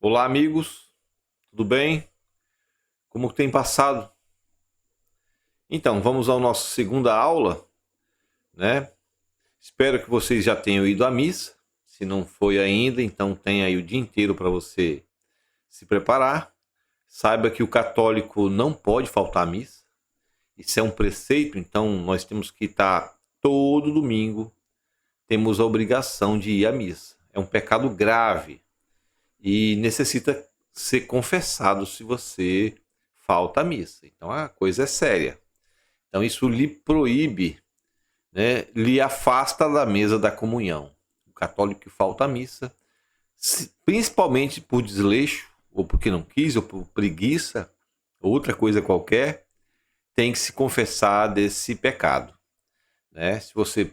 Olá, amigos, tudo bem? Como tem passado? Então, vamos à nossa segunda aula, né? Espero que vocês já tenham ido à missa. Se não foi ainda, então tem aí o dia inteiro para você se preparar. Saiba que o católico não pode faltar à missa. Isso é um preceito, então nós temos que estar todo domingo, temos a obrigação de ir à missa. É um pecado grave e necessita ser confessado se você falta à missa. Então a coisa é séria. Então isso lhe proíbe, né, lhe afasta da mesa da comunhão. O católico que falta à missa, principalmente por desleixo, ou porque não quis, ou por preguiça, ou outra coisa qualquer, tem que se confessar desse pecado, né? Se você,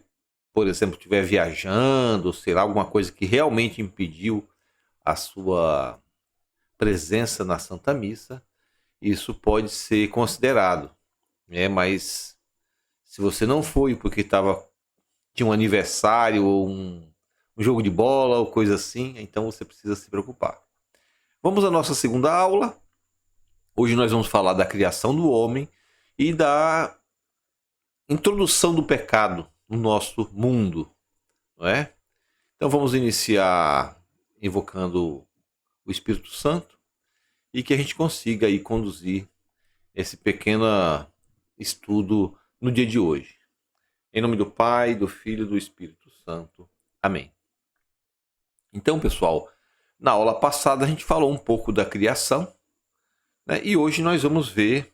por exemplo, estiver viajando, ou sei lá, alguma coisa que realmente impediu a sua presença na Santa Missa, isso pode ser considerado, né? Mas se você não foi porque tinha um aniversário ou um jogo de bola ou coisa assim, então você precisa se preocupar. Vamos à nossa segunda aula. Hoje nós vamos falar da criação do homem e da introdução do pecado no nosso mundo, não é? Então vamos iniciar invocando o Espírito Santo e que a gente consiga aí conduzir esse pequeno estudo no dia de hoje. Em nome do Pai, do Filho e do Espírito Santo. Amém. Então, pessoal, na aula passada a gente falou um pouco da criação, né? E hoje nós vamos ver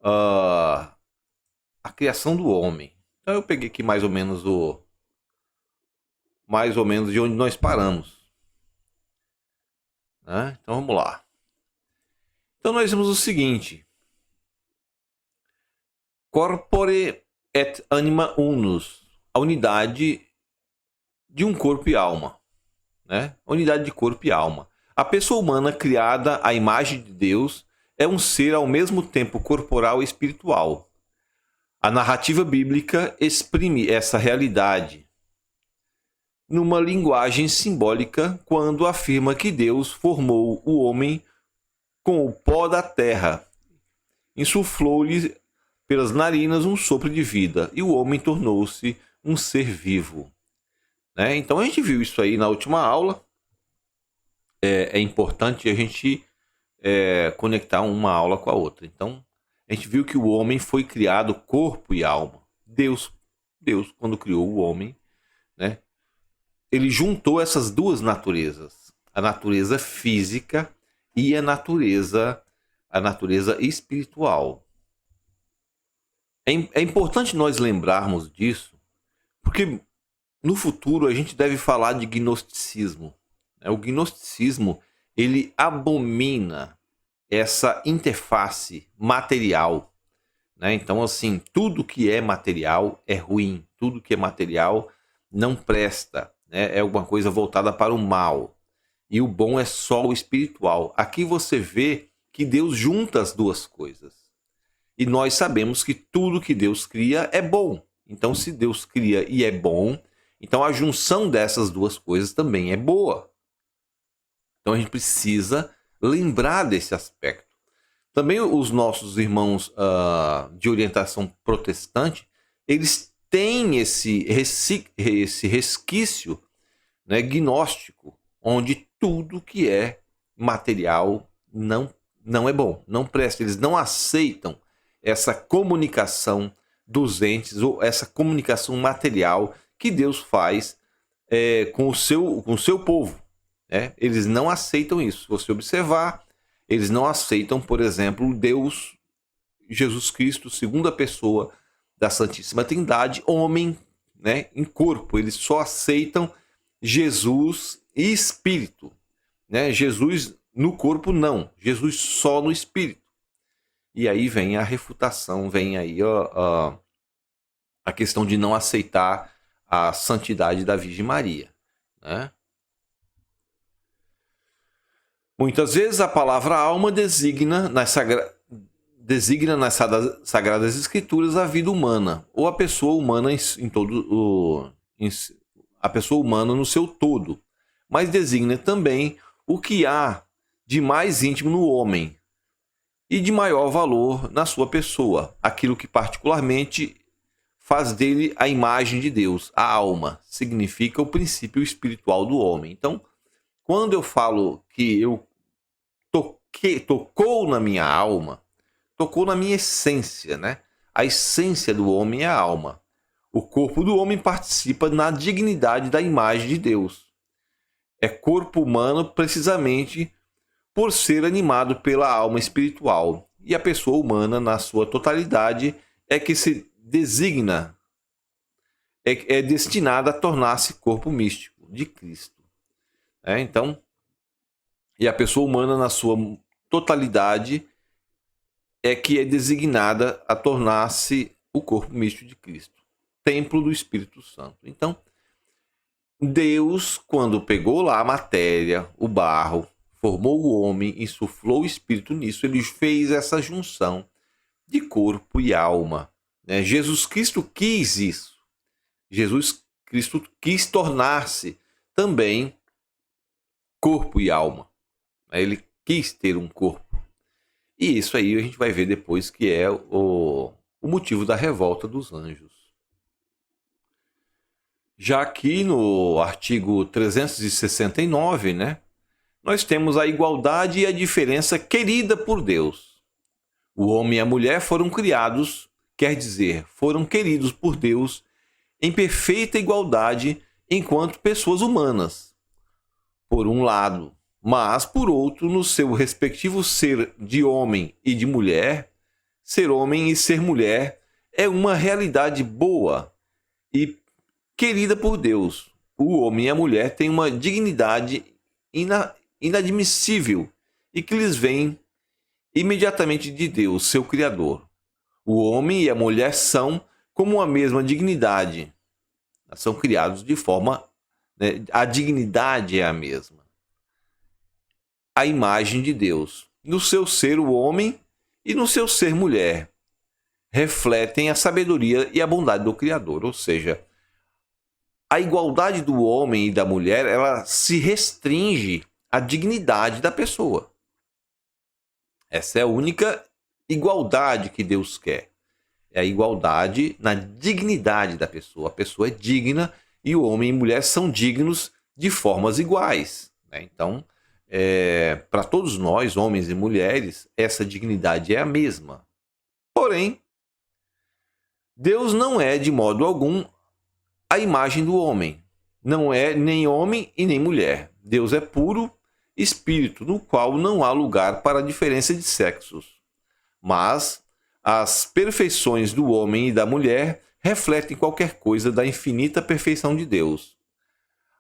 a criação do homem. Então eu peguei aqui mais ou menos de onde nós paramos, né? Então vamos lá. Então nós vemos o seguinte: corpore et anima unus, a unidade de um corpo e alma, né? A unidade de corpo e alma. A pessoa humana criada à imagem de Deus é um ser ao mesmo tempo corporal e espiritual. A narrativa bíblica exprime essa realidade numa linguagem simbólica quando afirma que Deus formou o homem com o pó da terra, insuflou-lhe pelas narinas um sopro de vida e o homem tornou-se um ser vivo, né? Então a gente viu isso aí na última aula. É importante a gente conectar uma aula com a outra. Então a gente viu que o homem foi criado corpo e alma. Deus quando criou o homem, né, ele juntou essas duas naturezas, a natureza física e a natureza espiritual. É importante nós lembrarmos disso, porque no futuro a gente deve falar de gnosticismo. O gnosticismo, ele abomina essa interface material, né? Então, assim, tudo que é material é ruim, tudo que é material não presta, né? É alguma coisa voltada para o mal. E o bom é só o espiritual. Aqui você vê que Deus junta as duas coisas. E nós sabemos que tudo que Deus cria é bom. Então, se Deus cria e é bom, então a junção dessas duas coisas também é boa. Então a gente precisa lembrar desse aspecto. Também os nossos irmãos de orientação protestante, eles têm esse resquício, né, gnóstico, onde tudo que é material não é bom, não presta. Eles não aceitam essa comunicação dos entes, ou essa comunicação material que Deus faz com o seu povo. Eles não aceitam isso. Se você observar, eles não aceitam, por exemplo, Deus, Jesus Cristo, segunda pessoa da Santíssima Trindade, homem, né, em corpo. Eles só aceitam Jesus e Espírito, né? Jesus no corpo não, Jesus só no Espírito. E aí vem a refutação, vem aí a questão de não aceitar a santidade da Virgem Maria, né? Muitas vezes a palavra alma designa nas Sagradas Escrituras a vida humana, ou a pessoa humana a pessoa humana no seu todo, mas designa também o que há de mais íntimo no homem e de maior valor na sua pessoa, aquilo que particularmente faz dele a imagem de Deus. A alma significa o princípio espiritual do homem. Então, quando eu falo que eu tocou na minha alma, tocou na minha essência, né? A essência do homem é a alma. O corpo do homem participa na dignidade da imagem de Deus. É corpo humano precisamente por ser animado pela alma espiritual. E a pessoa humana, na sua totalidade, é que se designa, é destinada a tornar-se corpo místico de Cristo. Então, e a pessoa humana, na sua totalidade, é que é designada a tornar-se o corpo místico de Cristo, templo do Espírito Santo. Então, Deus, quando pegou lá a matéria, o barro, formou o homem, insuflou o Espírito nisso, ele fez essa junção de corpo e alma. Jesus Cristo quis isso. Jesus Cristo quis tornar-se também corpo e alma. Ele quis ter um corpo. E isso aí a gente vai ver depois que é o motivo da revolta dos anjos. Já aqui no artigo 369, nós temos a igualdade e a diferença querida por Deus. O homem e a mulher foram criados, quer dizer, foram queridos por Deus em perfeita igualdade enquanto pessoas humanas, por um lado, mas, por outro, no seu respectivo ser de homem e de mulher, ser homem e ser mulher é uma realidade boa e querida por Deus. O homem e a mulher têm uma dignidade inadmissível e que lhes vem imediatamente de Deus, seu Criador. O homem e a mulher são como a mesma dignidade. São criados de forma... a dignidade é a mesma. A imagem de Deus. No seu ser, o homem, e no seu ser, mulher, refletem a sabedoria e a bondade do Criador. Ou seja, a igualdade do homem e da mulher, ela se restringe à dignidade da pessoa. Essa é a única igualdade que Deus quer. É a igualdade na dignidade da pessoa. A pessoa é digna e o homem e mulher são dignos de formas iguais. Então, para todos nós, homens e mulheres, essa dignidade é a mesma. Porém, Deus não é de modo algum a imagem do homem. Não é nem homem e nem mulher. Deus é puro espírito, no qual não há lugar para a diferença de sexos. Mas as perfeições do homem e da mulher refletem qualquer coisa da infinita perfeição de Deus.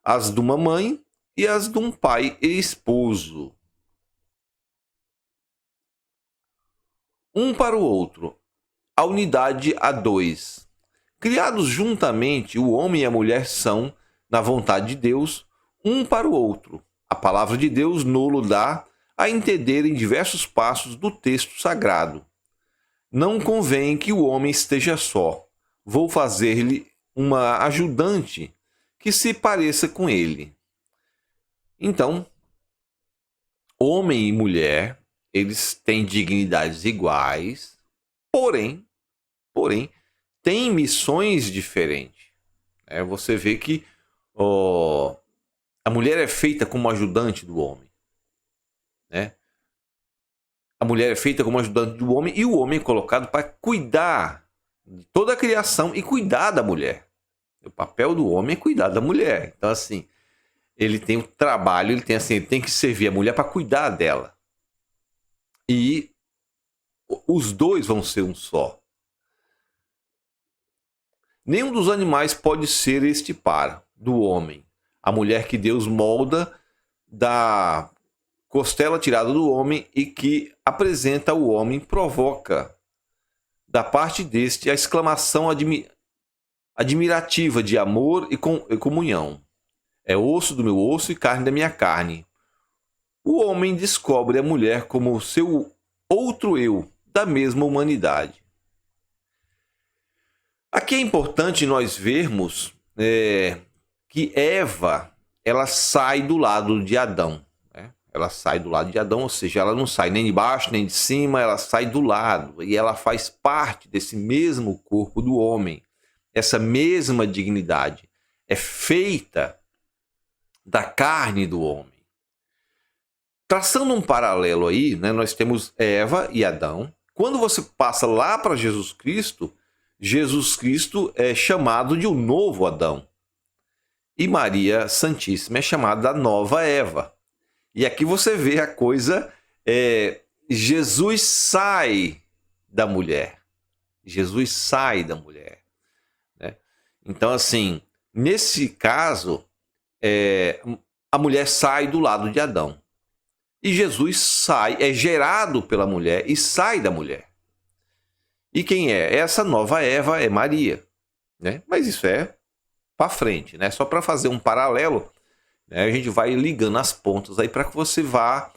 As de uma mãe e as de um pai e esposo. Um para o outro. A unidade a dois. Criados juntamente, o homem e a mulher são, na vontade de Deus, um para o outro. A palavra de Deus nolo dá a entender em diversos passos do texto sagrado. Não convém que o homem esteja só. Vou fazer-lhe uma ajudante que se pareça com ele. Então, homem e mulher, eles têm dignidades iguais, porém, têm missões diferentes. Você vê que a mulher é feita como ajudante do homem. A mulher é feita como ajudante do homem e o homem é colocado para cuidar de toda a criação e cuidar da mulher. O papel do homem é cuidar da mulher. Então, assim, ele tem o trabalho, ele tem que servir a mulher para cuidar dela. E os dois vão ser um só. Nenhum dos animais pode ser este par do homem. A mulher que Deus molda da costela tirada do homem e que apresenta ao homem provoca da parte deste a exclamação admirativa de amor e comunhão. É osso do meu osso e carne da minha carne. O homem descobre a mulher como seu outro eu, da mesma humanidade. Aqui é importante nós vermos que Eva, ela sai do lado de Adão. Ela sai do lado de Adão, ou seja, ela não sai nem de baixo nem de cima, ela sai do lado. E ela faz parte desse mesmo corpo do homem. Essa mesma dignidade é feita da carne do homem. Traçando um paralelo aí, né, nós temos Eva e Adão. Quando você passa lá para Jesus Cristo é chamado de um novo Adão. E Maria Santíssima é chamada da nova Eva. E aqui você vê a coisa, Jesus sai da mulher. Jesus sai da mulher. Né? Então, assim, nesse caso, a mulher sai do lado de Adão. E Jesus sai, é gerado pela mulher e sai da mulher. E quem é? Essa nova Eva é Maria. Né? Mas isso é para frente, né? Só para fazer um paralelo, né? A gente vai ligando as pontas aí para que você vá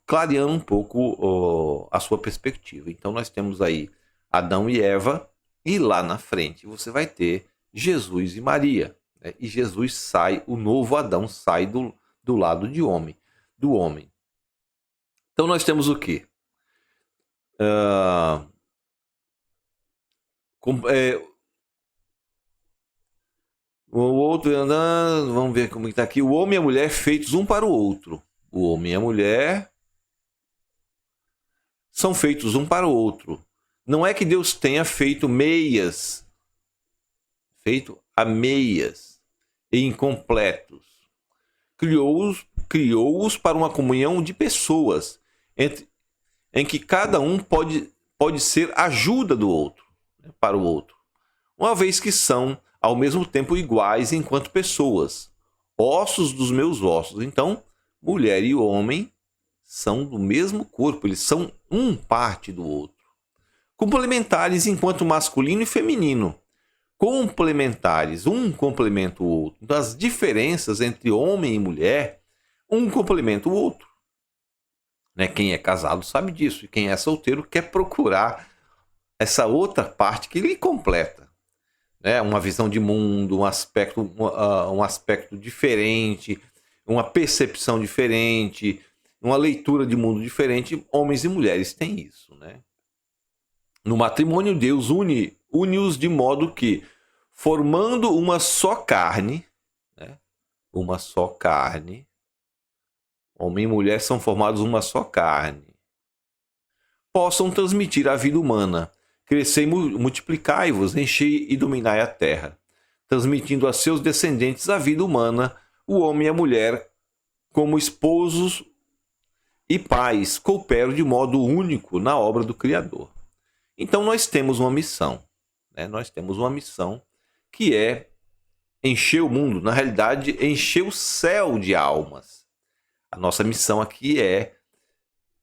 clareando um pouco a sua perspectiva. Então nós temos aí Adão e Eva, e lá na frente você vai ter Jesus e Maria. Né? E Jesus sai, o novo Adão sai do lado do homem. Então nós temos o quê? O outro andando, vamos ver como está aqui. O homem e a mulher feitos um para o outro. O homem e a mulher são feitos um para o outro. Não é que Deus tenha feito meias, feito a meias e incompletos. Criou-os para uma comunhão de pessoas, em que cada um pode ser ajuda do outro, né, para o outro. Uma vez que são ao mesmo tempo iguais enquanto pessoas, ossos dos meus ossos. Então, mulher e homem são do mesmo corpo, eles são um parte do outro. Complementares enquanto masculino e feminino. Complementares, um complementa o outro. Então, as diferenças entre homem e mulher, um complementa o outro. Né? Quem é casado sabe disso, e quem é solteiro quer procurar essa outra parte que lhe completa. Né, uma visão de mundo, um aspecto diferente, uma percepção diferente, uma leitura de mundo diferente. Homens e mulheres têm isso. Né? No matrimônio, Deus une-os de modo que, formando uma só carne, né, uma só carne, homem e mulher são formados uma só carne, possam transmitir a vida humana. Crescei, multiplicai-vos, enchei e dominai a terra, transmitindo a seus descendentes a vida humana, o homem e a mulher, como esposos e pais, cooperam de modo único na obra do Criador. Então nós temos uma missão, né? Nós temos uma missão que é encher o mundo, na realidade, encher o céu de almas. A nossa missão aqui é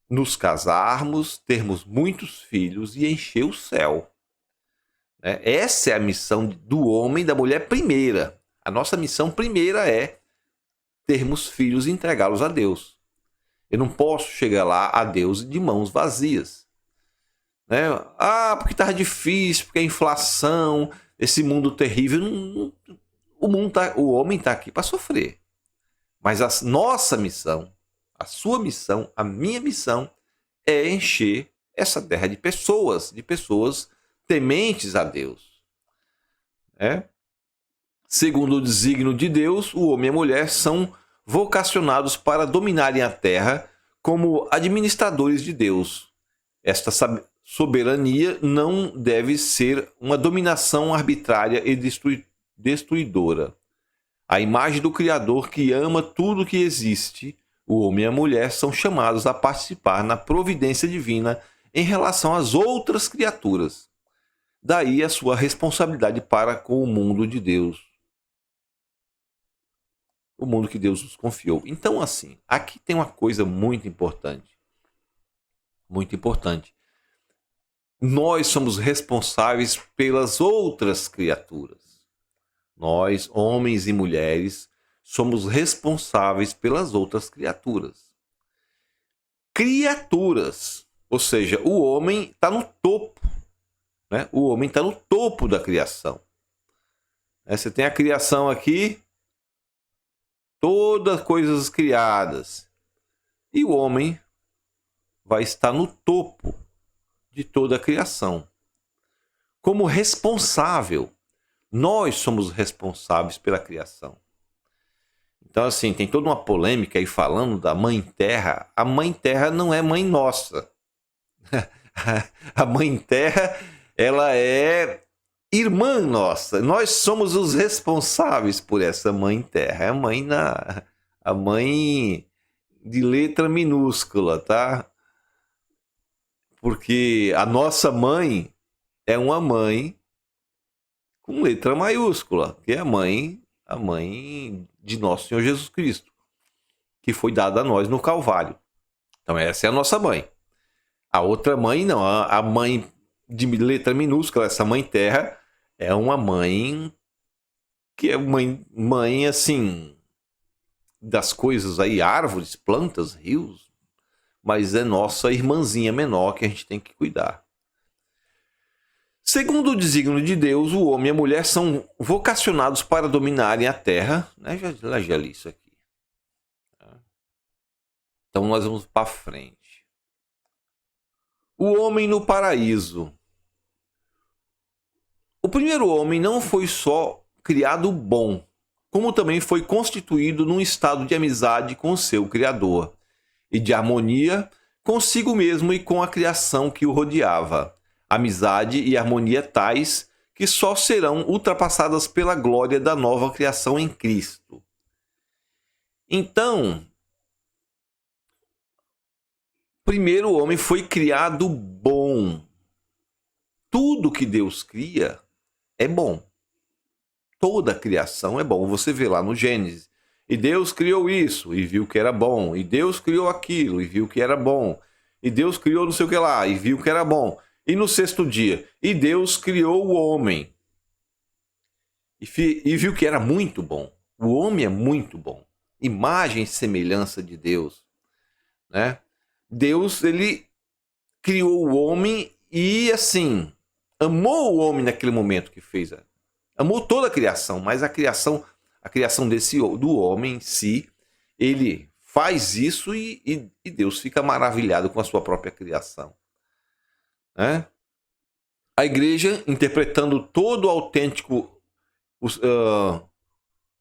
nos casarmos, termos muitos filhos e encher o céu. Né? Essa é a missão do homem e da mulher primeira. A nossa missão primeira é termos filhos e entregá-los a Deus. Eu não posso chegar lá a Deus de mãos vazias. Né? Porque está difícil, porque a inflação, esse mundo terrível. O homem está aqui para sofrer. Mas a nossa missão, a sua missão, a minha missão é encher essa terra de pessoas tementes a Deus. Segundo o desígnio de Deus, o homem e a mulher são vocacionados para dominarem a terra como administradores de Deus. Esta soberania não deve ser uma dominação arbitrária e destruidora. A imagem do Criador que ama tudo que existe, o homem e a mulher são chamados a participar na providência divina em relação às outras criaturas. Daí a sua responsabilidade para com o mundo de Deus. O mundo que Deus nos confiou. Então, assim, aqui tem uma coisa muito importante. Muito importante. Nós somos responsáveis pelas outras criaturas. Nós, homens e mulheres, somos responsáveis pelas outras criaturas. Criaturas, ou seja, o homem está no topo. Né? O homem está no topo da criação. Você tem a criação aqui, todas coisas criadas. E o homem vai estar no topo de toda a criação. Como responsável. Nós somos responsáveis pela criação. Então, assim, tem toda uma polêmica aí falando da Mãe Terra. A Mãe Terra não é mãe nossa. A Mãe Terra, ela é irmã nossa. Nós somos os responsáveis por essa Mãe Terra. É a mãe de letra minúscula, tá? Porque a nossa mãe é uma mãe com letra maiúscula, que é a mãe de nosso Senhor Jesus Cristo, que foi dada a nós no Calvário. Então essa é a nossa mãe. A outra mãe não, a mãe de letra minúscula, essa Mãe Terra, é uma mãe que é mãe assim, das coisas aí, árvores, plantas, rios, mas é nossa irmãzinha menor que a gente tem que cuidar. Segundo o desígnio de Deus, o homem e a mulher são vocacionados para dominarem a terra. Né? Já li isso aqui. Então nós vamos para frente. O homem no paraíso. O primeiro homem não foi só criado bom, como também foi constituído num estado de amizade com o seu Criador e de harmonia consigo mesmo e com a criação que o rodeava. Amizade e harmonia tais que só serão ultrapassadas pela glória da nova criação em Cristo. Então, primeiro o homem foi criado bom. Tudo que Deus cria é bom. Toda a criação é bom. Você vê lá no Gênesis. E Deus criou isso e viu que era bom. E Deus criou aquilo e viu que era bom. E Deus criou não sei o que lá e viu que era bom. E no sexto dia, e Deus criou o homem. E viu que era muito bom. O homem é muito bom. Imagem e semelhança de Deus. Né? Deus, ele criou o homem e, assim, amou o homem naquele momento que fez. Amou toda a criação, mas a criação do homem em si, ele faz isso e Deus fica maravilhado com a sua própria criação. Né? A igreja, interpretando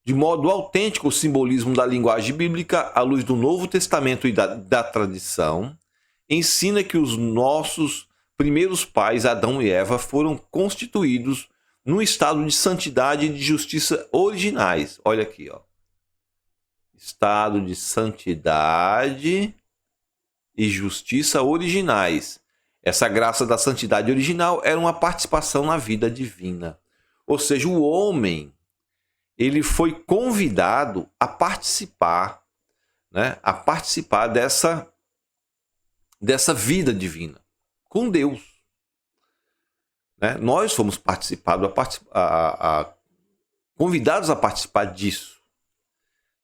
de modo autêntico o simbolismo da linguagem bíblica à luz do Novo Testamento e da tradição, ensina que os nossos primeiros pais, Adão e Eva, foram constituídos num estado de santidade e de justiça originais. Olha aqui, ó. Estado de santidade e justiça originais. Essa graça da santidade original era uma participação na vida divina. Ou seja, o homem, ele foi convidado a participar, né? A participar dessa vida divina com Deus. Né? Nós fomos convidados a participar disso.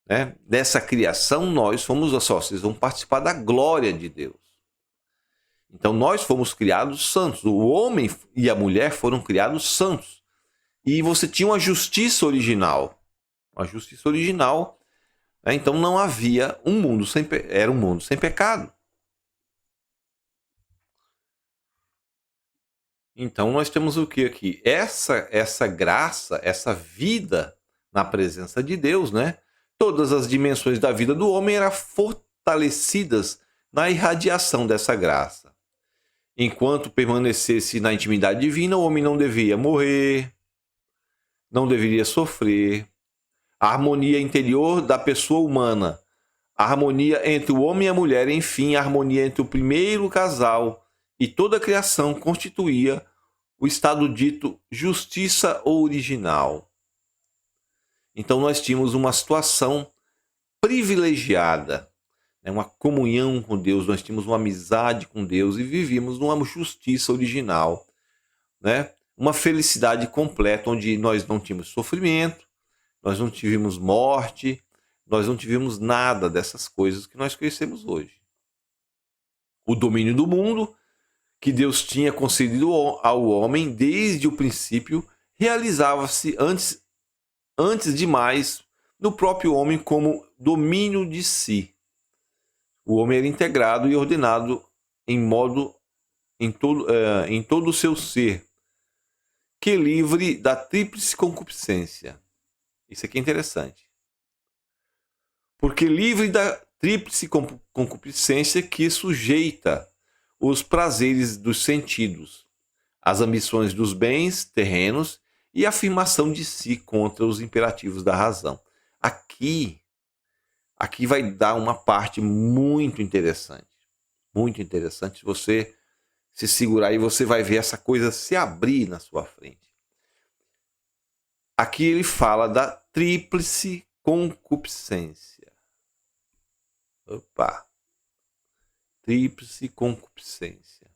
Né? Dessa criação, nós fomos, vocês vão participar da glória de Deus. Então nós fomos criados santos. O homem e a mulher foram criados santos. E você tinha uma justiça original. Uma justiça original. Né? Então não havia um mundo era um mundo sem pecado. Então nós temos o que aqui? Essa graça, essa vida na presença de Deus, né? Todas as dimensões da vida do homem eram fortalecidas na irradiação dessa graça. Enquanto permanecesse na intimidade divina, o homem não devia morrer, não deveria sofrer. A harmonia interior da pessoa humana, a harmonia entre o homem e a mulher, enfim, a harmonia entre o primeiro casal e toda a criação constituía o estado dito justiça original. Então nós tínhamos uma situação privilegiada, uma comunhão com Deus, nós tínhamos uma amizade com Deus e vivíamos numa justiça original, né? Uma felicidade completa, onde nós não tínhamos sofrimento, nós não tivemos morte, nós não tivemos nada dessas coisas que nós conhecemos hoje. O domínio do mundo, que Deus tinha concedido ao homem desde o princípio, realizava-se antes de mais no próprio homem como domínio de si. O homem era integrado e ordenado em todo o seu ser, que livre da tríplice concupiscência. Isso aqui é interessante. Porque livre da tríplice concupiscência que sujeita os prazeres dos sentidos, as ambições dos bens terrenos e a afirmação de si contra os imperativos da razão. Aqui vai dar uma parte muito interessante. Muito interessante. Se você se segurar aí, você vai ver essa coisa se abrir na sua frente. Aqui ele fala da tríplice concupiscência. Opa! Tríplice concupiscência.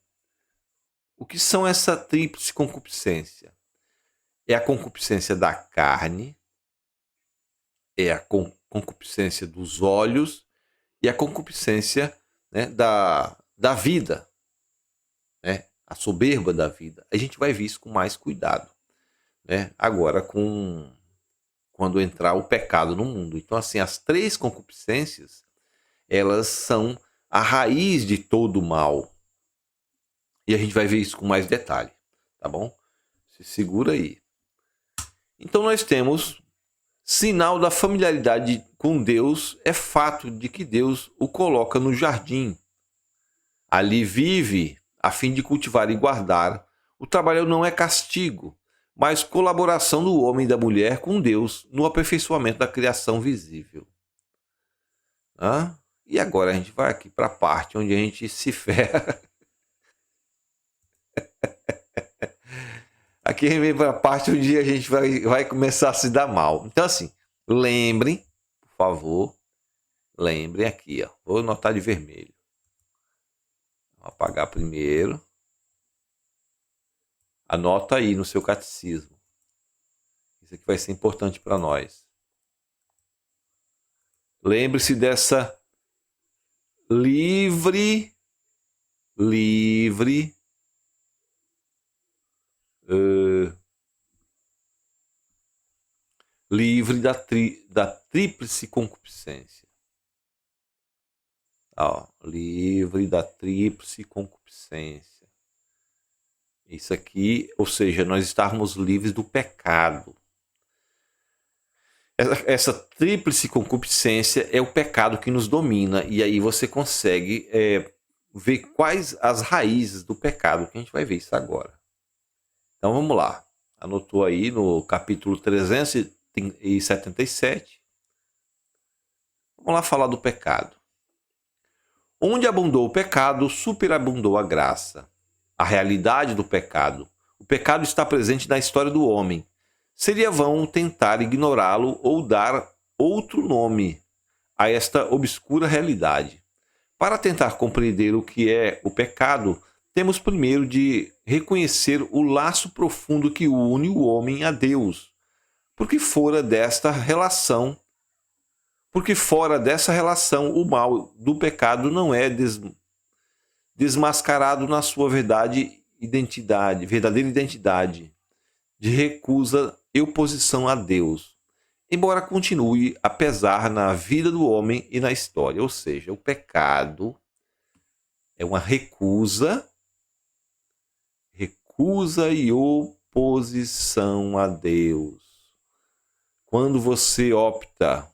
O que são essa tríplice concupiscência? É a concupiscência da carne, é a concupiscência dos olhos e a concupiscência, né, da vida, né, a soberba da vida. A gente vai ver isso com mais cuidado, né, agora quando entrar o pecado no mundo. Então, assim, as três concupiscências, elas são a raiz de todo o mal. E a gente vai ver isso com mais detalhe, tá bom? Se segura aí. Então nós temos sinal da familiaridade com Deus é fato de que Deus o coloca no jardim. Ali vive a fim de cultivar e guardar. O trabalho não é castigo, mas colaboração do homem e da mulher com Deus no aperfeiçoamento da criação visível. E agora a gente vai aqui para a parte onde a gente se ferra. Aqui vem para a parte onde a gente vai começar a se dar mal. Então, assim, lembrem, por favor, lembrem aqui, ó. Vou anotar de vermelho. Vou apagar primeiro. Anota aí no seu catecismo. Isso aqui vai ser importante para nós. Lembre-se dessa livre da tríplice concupiscência. Livre da tríplice concupiscência. Isso aqui, ou seja, nós estarmos livres do pecado. Essa tríplice concupiscência é o pecado que nos domina. E aí você consegue ver quais as raízes do pecado, que a gente vai ver isso agora. Então vamos lá. Anotou aí no capítulo 377. Vamos lá falar do pecado. Onde abundou o pecado, superabundou a graça. A realidade do pecado. O pecado está presente na história do homem. Seria vão tentar ignorá-lo ou dar outro nome a esta obscura realidade. Para tentar compreender o que é o pecado, temos primeiro de reconhecer o laço profundo que une o homem a Deus, porque fora dessa relação, o mal do pecado não é desmascarado na sua verdadeira identidade de recusa e oposição a Deus, embora continue a pesar na vida do homem e na história. Ou seja, o pecado é uma recusa e oposição a Deus. Quando você opta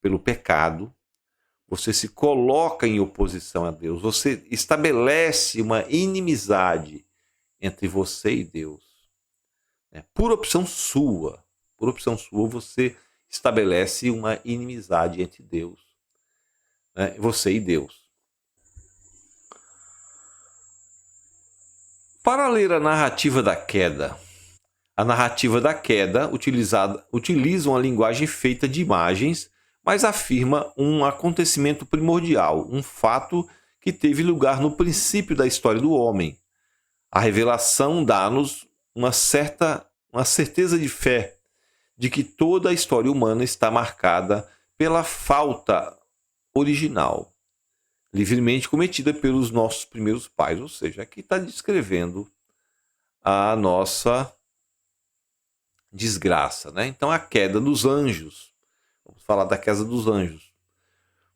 pelo pecado, você se coloca em oposição a Deus. Você estabelece uma inimizade entre você e Deus. Por opção sua, você estabelece uma inimizade entre Deus, você e Deus. Para ler a narrativa da queda utiliza uma linguagem feita de imagens, mas afirma um acontecimento primordial, um fato que teve lugar no princípio da história do homem. A revelação dá-nos uma certeza de fé de que toda a história humana está marcada pela falta original, livremente cometida pelos nossos primeiros pais. Ou seja, aqui está descrevendo a nossa desgraça, né? Então, a queda dos anjos. Vamos falar da queda dos anjos.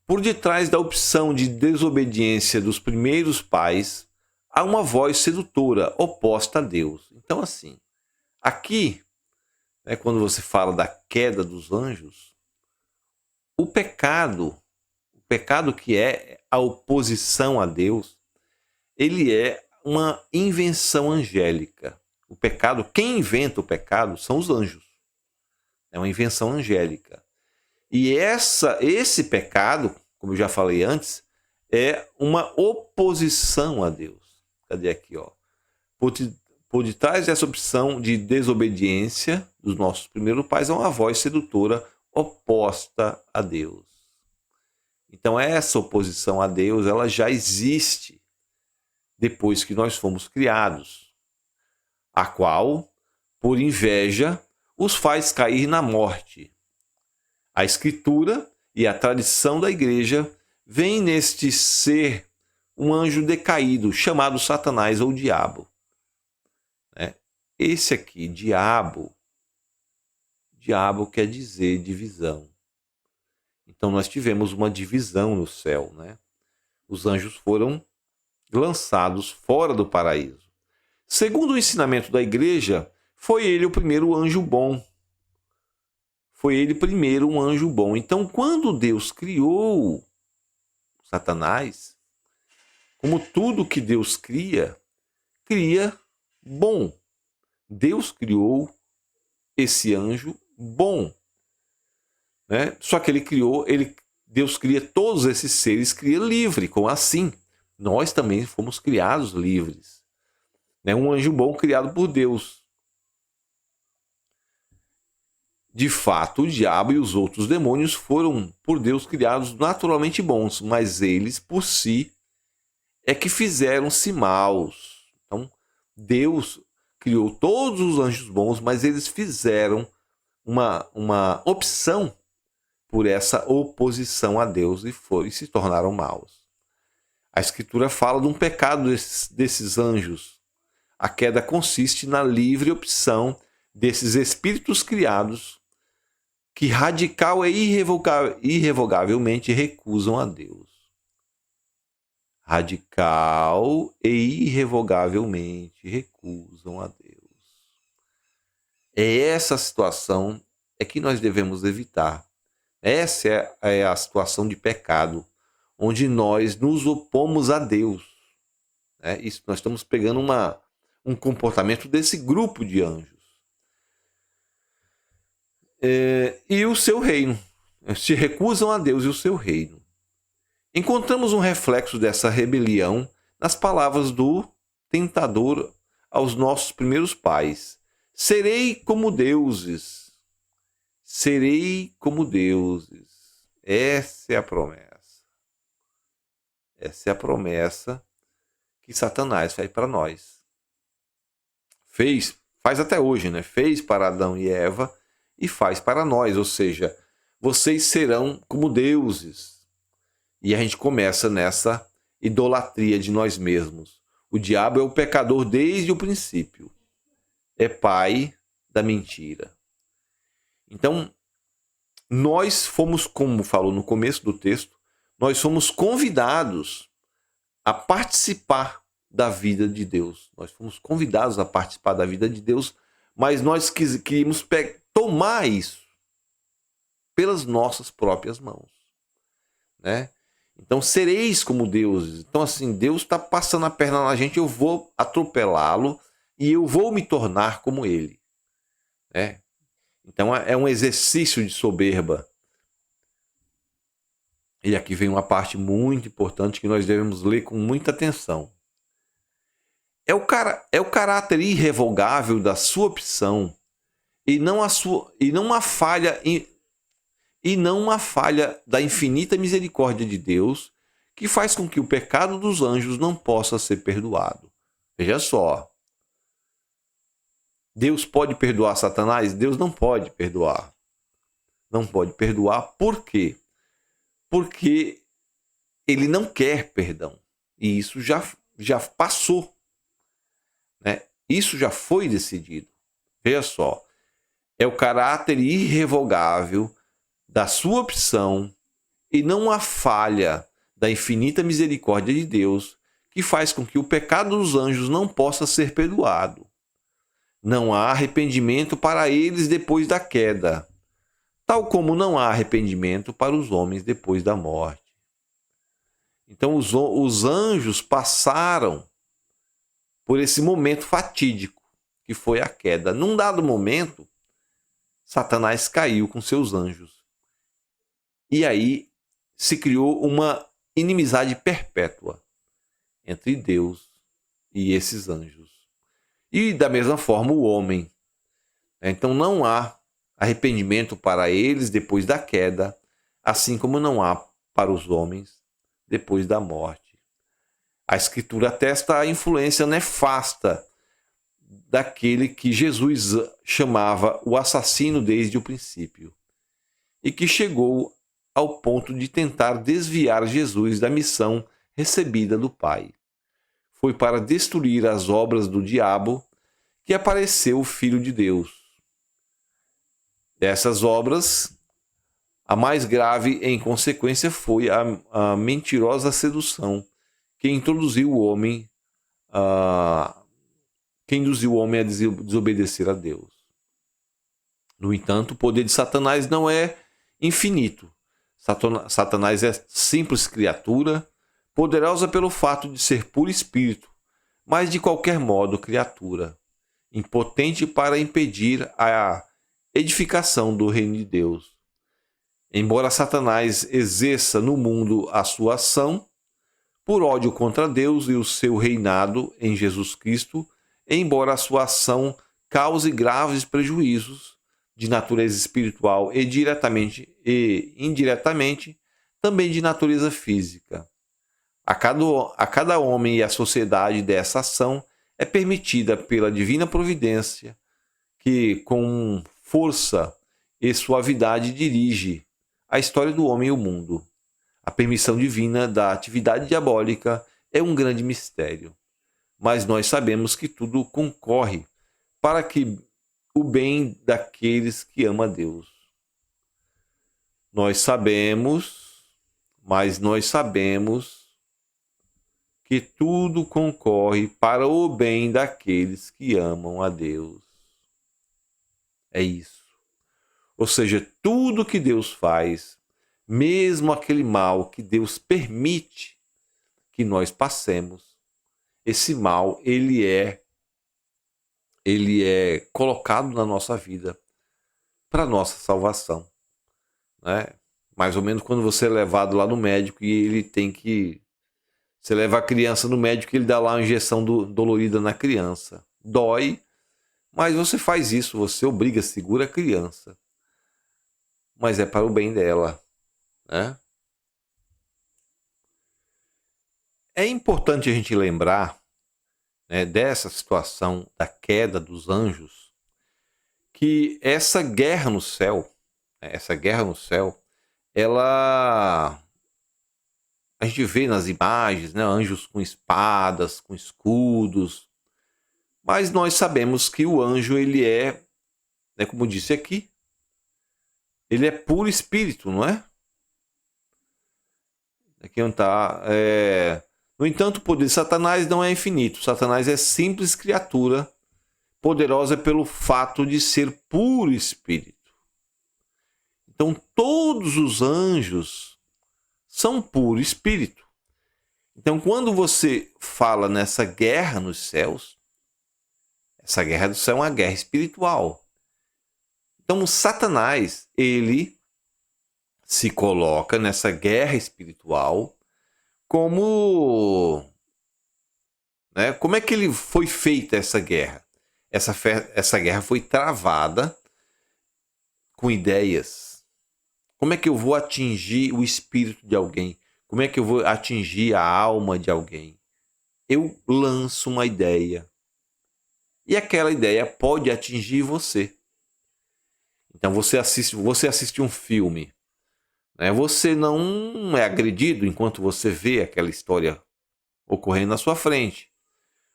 Por detrás da opção de desobediência dos primeiros pais, há uma voz sedutora oposta a Deus. Então, assim, aqui, né, quando você fala da queda dos anjos, o pecado que é a oposição a Deus, ele é uma invenção angélica. O pecado, quem inventa o pecado são os anjos. É uma invenção angélica. E esse pecado, como eu já falei antes, é uma oposição a Deus. Cadê aqui, ó? Por detrás dessa opção de desobediência dos nossos primeiros pais, há uma voz sedutora oposta a Deus. Então essa oposição a Deus, ela já existe depois que nós fomos criados, a qual, por inveja, os faz cair na morte. A Escritura e a tradição da Igreja veem neste ser um anjo decaído, chamado Satanás ou Diabo. Esse aqui, diabo quer dizer divisão. Então nós tivemos uma divisão no céu, né? Os anjos foram lançados fora do paraíso. Segundo o ensinamento da Igreja, foi ele o primeiro anjo bom. Foi ele primeiro um anjo bom. Então, quando Deus criou Satanás, como tudo que Deus cria bom. Deus criou esse anjo bom, né? Só que Deus cria todos esses seres, cria livre, como assim? Nós também fomos criados livres, né? Um anjo bom criado por Deus. De fato, o diabo e os outros demônios foram por Deus criados naturalmente bons, mas eles por si é que fizeram-se maus. Então, Deus criou todos os anjos bons, mas eles fizeram uma opção por essa oposição a Deus e se tornaram maus. A Escritura fala de um pecado desses anjos. A queda consiste na livre opção desses espíritos criados que radical e irrevogavelmente recusam a Deus. Radical e irrevogavelmente recusam a Deus. É essa situação que nós devemos evitar. Essa é a situação de pecado, onde nós nos opomos a Deus. Isso, nós estamos pegando um comportamento desse grupo de anjos. E o seu reino. Se recusam a Deus e o seu reino. Encontramos um reflexo dessa rebelião nas palavras do tentador aos nossos primeiros pais. Serei como deuses. Serei como deuses. Essa é a promessa. Essa é a promessa que Satanás faz para nós. Faz até hoje, né? Fez para Adão e Eva e faz para nós. Ou seja, vocês serão como deuses. E a gente começa nessa idolatria de nós mesmos. O diabo é o pecador desde o princípio. É pai da mentira. Então, nós fomos, como falou no começo do texto, nós fomos convidados a participar da vida de Deus. Nós fomos convidados a participar da vida de Deus, mas nós queríamos tomar isso pelas nossas próprias mãos, né? Então, sereis como deuses. Então, assim, Deus está passando a perna na gente, eu vou atropelá-lo e eu vou me tornar como ele, né? Então, é um exercício de soberba. E aqui vem uma parte muito importante que nós devemos ler com muita atenção. É o caráter irrevogável da sua opção e não uma falha da infinita misericórdia de Deus que faz com que o pecado dos anjos não possa ser perdoado. Veja só. Deus pode perdoar Satanás? Deus não pode perdoar. Não pode perdoar por quê? Porque ele não quer perdão. E isso já passou, né? Isso já foi decidido. Veja só. É o caráter irrevogável da sua opção e não há falha da infinita misericórdia de Deus que faz com que o pecado dos anjos não possa ser perdoado. Não há arrependimento para eles depois da queda, tal como não há arrependimento para os homens depois da morte. Então os anjos passaram por esse momento fatídico, que foi a queda. Num dado momento, Satanás caiu com seus anjos. E aí se criou uma inimizade perpétua entre Deus e esses anjos. E da mesma forma o homem. Então não há arrependimento para eles depois da queda, assim como não há para os homens depois da morte. A Escritura atesta a influência nefasta daquele que Jesus chamava o assassino desde o princípio, e que chegou ao ponto de tentar desviar Jesus da missão recebida do Pai. Foi para destruir as obras do diabo que apareceu o Filho de Deus. Dessas obras, a mais grave em consequência foi a mentirosa sedução que induziu o homem a desobedecer a Deus. No entanto, o poder de Satanás não é infinito. Satanás é simples criatura, poderosa pelo fato de ser puro espírito, mas de qualquer modo criatura, impotente para impedir a edificação do reino de Deus. Embora Satanás exerça no mundo a sua ação, por ódio contra Deus e o seu reinado em Jesus Cristo, embora a sua ação cause graves prejuízos de natureza espiritual e diretamente e indiretamente, também de natureza física. A cada homem e a sociedade dessa ação é permitida pela divina providência, que com força e suavidade dirige a história do homem e o mundo. A permissão divina da atividade diabólica é um grande mistério, mas nós sabemos que tudo concorre para que o bem daqueles que amam a Deus. Nós sabemos que tudo concorre para o bem daqueles que amam a Deus. É isso. Ou seja, tudo que Deus faz, mesmo aquele mal que Deus permite que nós passemos, esse mal, ele é colocado na nossa vida para nossa salvação, né? Mais ou menos quando você é levado lá no médico e ele tem que... Você leva a criança no médico e ele dá lá uma injeção dolorida na criança. Dói, mas você faz isso, você obriga, segura a criança. Mas é para o bem dela, né? É importante a gente lembrar, né, dessa situação da queda dos anjos, que essa guerra no céu, ela... A gente vê nas imagens, né, anjos com espadas, com escudos, mas nós sabemos que o anjo, ele é, né, como disse aqui, ele é puro espírito, não é? Aqui não está. No entanto, o poder de Satanás não é infinito. Satanás é simples criatura, poderosa pelo fato de ser puro espírito. Então, todos os anjos são puro espírito. Então, quando você fala nessa guerra nos céus, essa guerra do céu é uma guerra espiritual. Então, o Satanás, ele se coloca nessa guerra espiritual como... né, como é que ele foi feita essa guerra? Essa guerra foi travada com ideias. Como é que eu vou atingir o espírito de alguém? Como é que eu vou atingir a alma de alguém? Eu lanço uma ideia. E aquela ideia pode atingir você. Então você assiste um filme, né? Você não é agredido enquanto você vê aquela história ocorrendo na sua frente.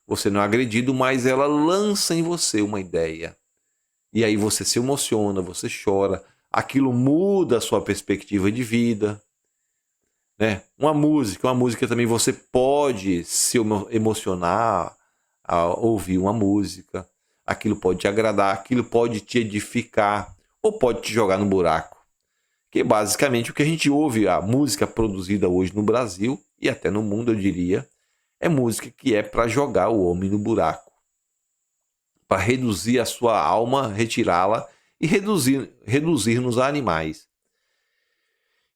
Você não é agredido, mas ela lança em você uma ideia. E aí você se emociona, você chora. Aquilo muda a sua perspectiva de vida. né? Uma música também você pode se emocionar ao ouvir uma música. Aquilo pode te agradar, aquilo pode te edificar ou pode te jogar no buraco. Que é basicamente o que a gente ouve, a música produzida hoje no Brasil e até no mundo, eu diria, é música que é para jogar o homem no buraco, para reduzir a sua alma, retirá-la e reduzir-nos a animais.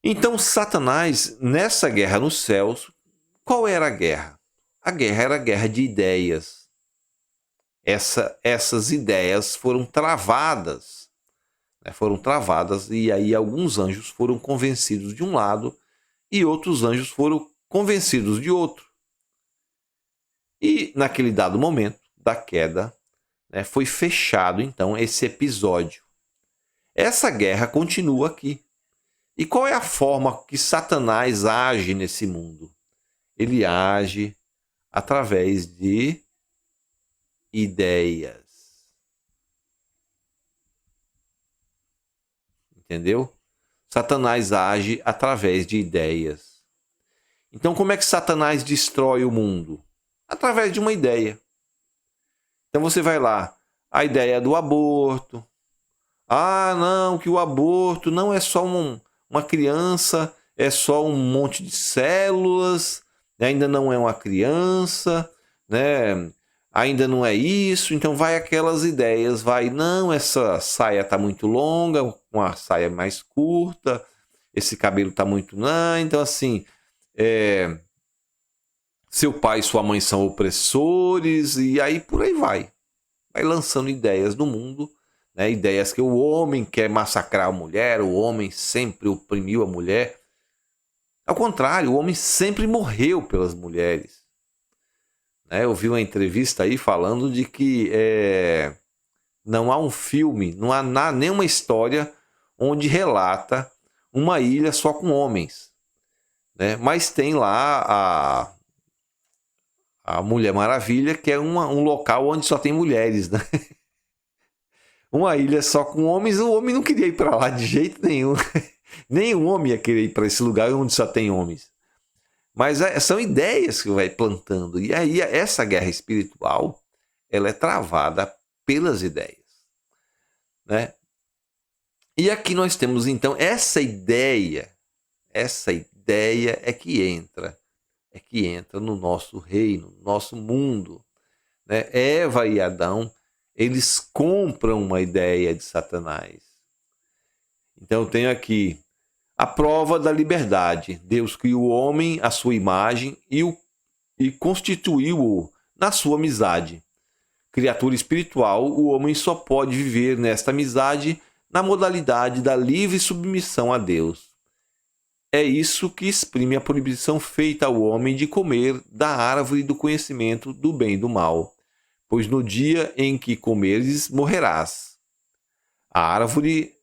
Então, Satanás, nessa guerra nos céus, qual era a guerra? A guerra era a guerra de ideias. Essas ideias foram travadas, né? Foram travadas e aí alguns anjos foram convencidos de um lado e outros anjos foram convencidos de outro. E naquele dado momento da queda, né, foi fechado então esse episódio. Essa guerra continua aqui. E qual é a forma que Satanás age nesse mundo? Ele age através de ideias. Entendeu? Satanás age através de ideias. Então, como é que Satanás destrói o mundo? Através de uma ideia. Então você vai lá, a ideia do aborto. Ah, não, que o aborto não é só uma criança, é só um monte de células, ainda não é uma criança, né? Ainda não é isso, então vai aquelas ideias, vai, não, essa saia está muito longa, uma saia mais curta, esse cabelo está muito, não, então assim, seu pai e sua mãe são opressores, e aí por aí vai lançando ideias no mundo, né? Ideias que o homem quer massacrar a mulher, o homem sempre oprimiu a mulher. Ao contrário, o homem sempre morreu pelas mulheres. Eu vi uma entrevista aí falando de que não há um filme, não há nenhuma história onde relata uma ilha só com homens, né? Mas tem lá a Mulher Maravilha, que é um local onde só tem mulheres, né? Uma ilha só com homens, o homem não queria ir para lá de jeito nenhum. Nenhum homem ia querer ir para esse lugar onde só tem homens. Mas são ideias que vai plantando. E aí essa guerra espiritual, ela é travada pelas ideias, né? E aqui nós temos então essa ideia é que entra no nosso reino, no nosso mundo, né? Eva e Adão, eles compram uma ideia de Satanás. Então eu tenho aqui a prova da liberdade. Deus criou o homem à sua imagem e constituiu-o na sua amizade. Criatura espiritual, o homem só pode viver nesta amizade na modalidade da livre submissão a Deus. É isso que exprime a proibição feita ao homem de comer da árvore do conhecimento do bem e do mal, pois no dia em que comeres, morrerás. A árvore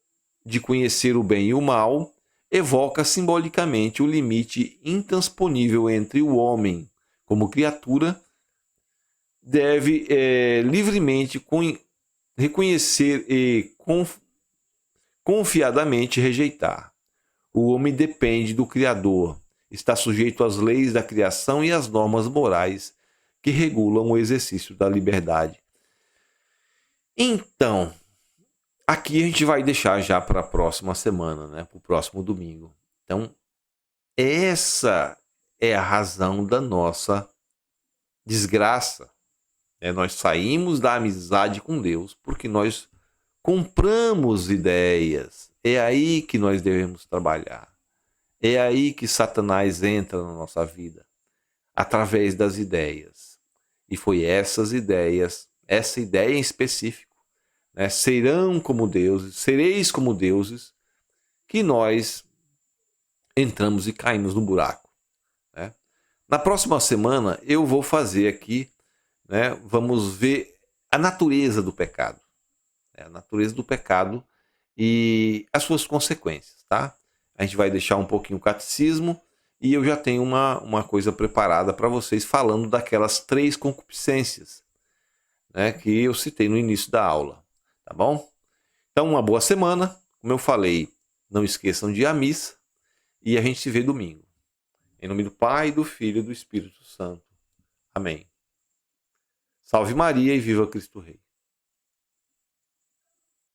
de conhecer o bem e o mal evoca simbolicamente o limite intransponível entre o homem, como criatura, deve livremente reconhecer e confiadamente rejeitar. O homem depende do Criador, está sujeito às leis da criação e às normas morais que regulam o exercício da liberdade. Então, aqui a gente vai deixar já para a próxima semana, né? Para o próximo domingo. Então, essa é a razão da nossa desgraça. Nós saímos da amizade com Deus porque nós compramos ideias. É aí que nós devemos trabalhar. É aí que Satanás entra na nossa vida, através das ideias. E foi essas ideias, essa ideia em específico, né, serão como deuses, sereis como deuses, que nós entramos e caímos no buraco, né? Na próxima semana eu vou fazer aqui, né, vamos ver a natureza do pecado, né, a natureza do pecado e as suas consequências, tá? A gente vai deixar um pouquinho o catecismo e eu já tenho uma coisa preparada para vocês falando daquelas 3 concupiscências, né, que eu citei no início da aula, tá bom? Então, uma boa semana. Como eu falei, não esqueçam de ir à missa e a gente se vê domingo. Em nome do Pai, do Filho e do Espírito Santo. Amém. Salve Maria e viva Cristo Rei.